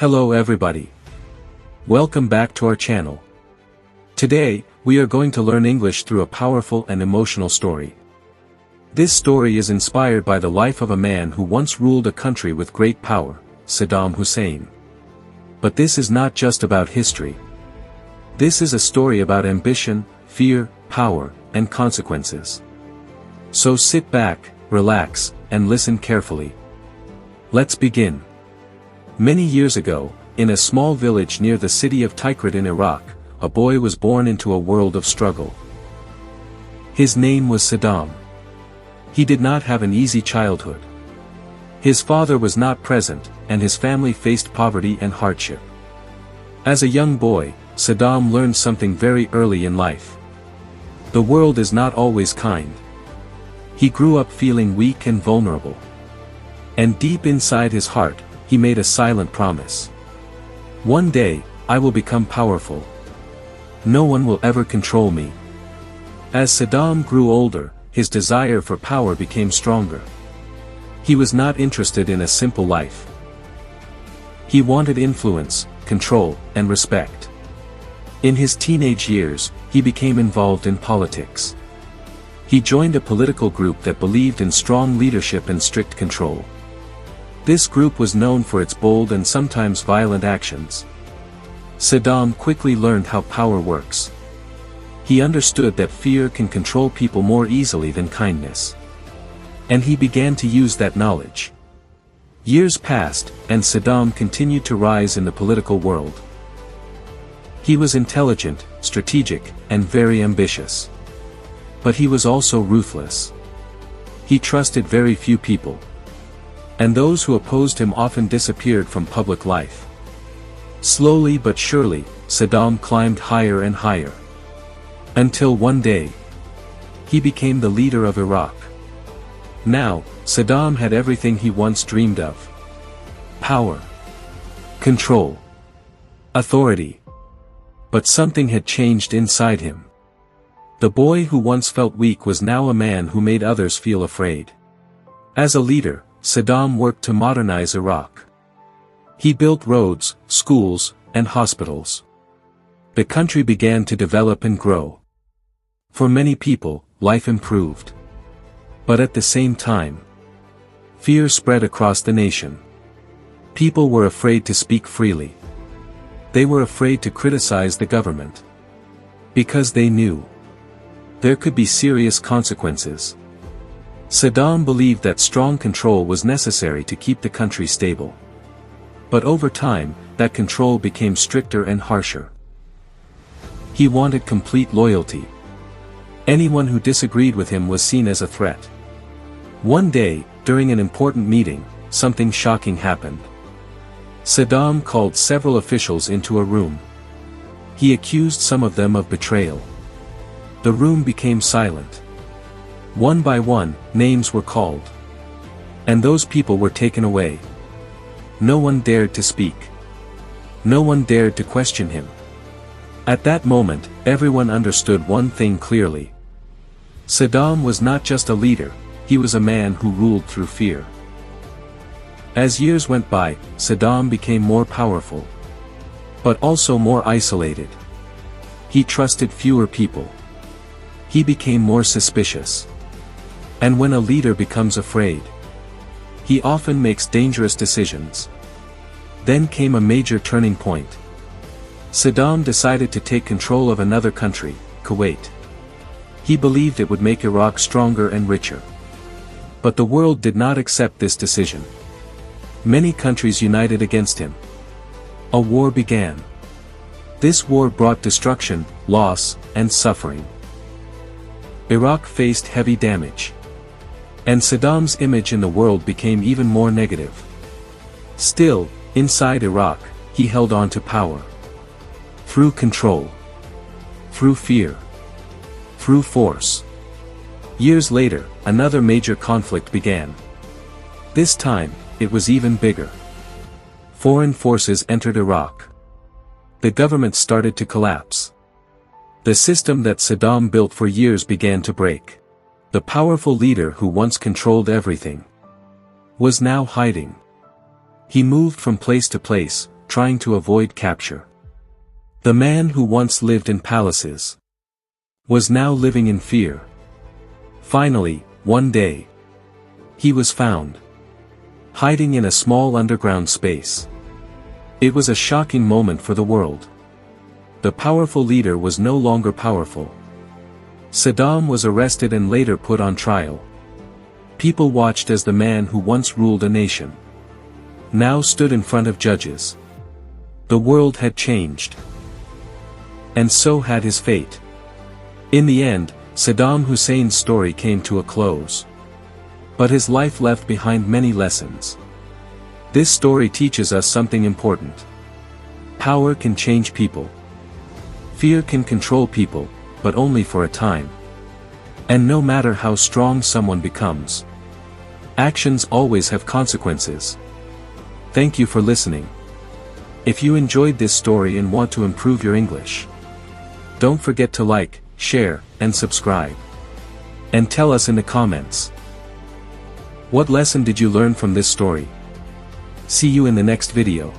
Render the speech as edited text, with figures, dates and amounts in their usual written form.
Hello everybody. Welcome back to our channel. Today, we are going to learn English through a powerful and emotional story. This story is inspired by the life of a man who once ruled a country with great power, Saddam Hussein. But this is not just about history. This is a story about ambition, fear, power, and consequences. So sit back, relax, and listen carefully. Let's begin. Many years ago, in a small village near the city of Tikrit in Iraq, a boy was born into a world of struggle. His name was Saddam. He did not have an easy childhood. His father was not present, and his family faced poverty and hardship. As a young boy, Saddam learned something very early in life. The world is not always kind. He grew up feeling weak and vulnerable. And deep inside his heart, he made a silent promise. One day, I will become powerful. No one will ever control me. As Saddam grew older, his desire for power became stronger. He was not interested in a simple life. He wanted influence, control, and respect. In his teenage years, he became involved in politics. He joined a political group that believed in strong leadership and strict control. This group was known for its bold and sometimes violent actions. Saddam quickly learned how power works. He understood that fear can control people more easily than kindness. And he began to use that knowledge. Years passed, and Saddam continued to rise in the political world. He was intelligent, strategic, and very ambitious. But he was also ruthless. He trusted very few people. And those who opposed him often disappeared from public life. Slowly but surely, Saddam climbed higher and higher. Until one day, he became the leader of Iraq. Now, Saddam had everything he once dreamed of. Power. Control. Authority. But something had changed inside him. The boy who once felt weak was now a man who made others feel afraid. As a leader, Saddam worked to modernize Iraq. He built roads, schools, and hospitals. The country began to develop and grow. For many people, life improved. But at the same time, fear spread across the nation. People were afraid to speak freely. They were afraid to criticize the government. Because they knew there could be serious consequences. Saddam believed that strong control was necessary to keep the country stable. But over time, that control became stricter and harsher. He wanted complete loyalty. Anyone who disagreed with him was seen as a threat. One day, during an important meeting, something shocking happened. Saddam called several officials into a room. He accused some of them of betrayal. The room became silent. One by one, names were called. And those people were taken away. No one dared to speak. No one dared to question him. At that moment, everyone understood one thing clearly. Saddam was not just a leader, he was a man who ruled through fear. As years went by, Saddam became more powerful. But also more isolated. He trusted fewer people. He became more suspicious. And when a leader becomes afraid, he often makes dangerous decisions. Then came a major turning point. Saddam decided to take control of another country, Kuwait. He believed it would make Iraq stronger and richer. But the world did not accept this decision. Many countries united against him. A war began. This war brought destruction, loss, and suffering. Iraq faced heavy damage. And Saddam's image in the world became even more negative. Still, inside Iraq, he held on to power. Through control. Through fear. Through force. Years later, another major conflict began. This time, it was even bigger. Foreign forces entered Iraq. The government started to collapse. The system that Saddam built for years began to break. The powerful leader who once controlled everything was now hiding. He moved from place to place, trying to avoid capture. The man who once lived in palaces was now living in fear. Finally, one day, he was found hiding in a small underground space. It was a shocking moment for the world. The powerful leader was no longer powerful. Saddam was arrested and later put on trial. People watched as the man who once ruled a nation now stood in front of judges. The world had changed. And so had his fate. In the end, Saddam Hussein's story came to a close. But his life left behind many lessons. This story teaches us something important. Power can change people. Fear can control people, but only for a time. And no matter how strong someone becomes, actions always have consequences. Thank you for listening. If you enjoyed this story and want to improve your English, don't forget to like, share, and subscribe. And tell us in the comments, what lesson did you learn from this story? See you in the next video.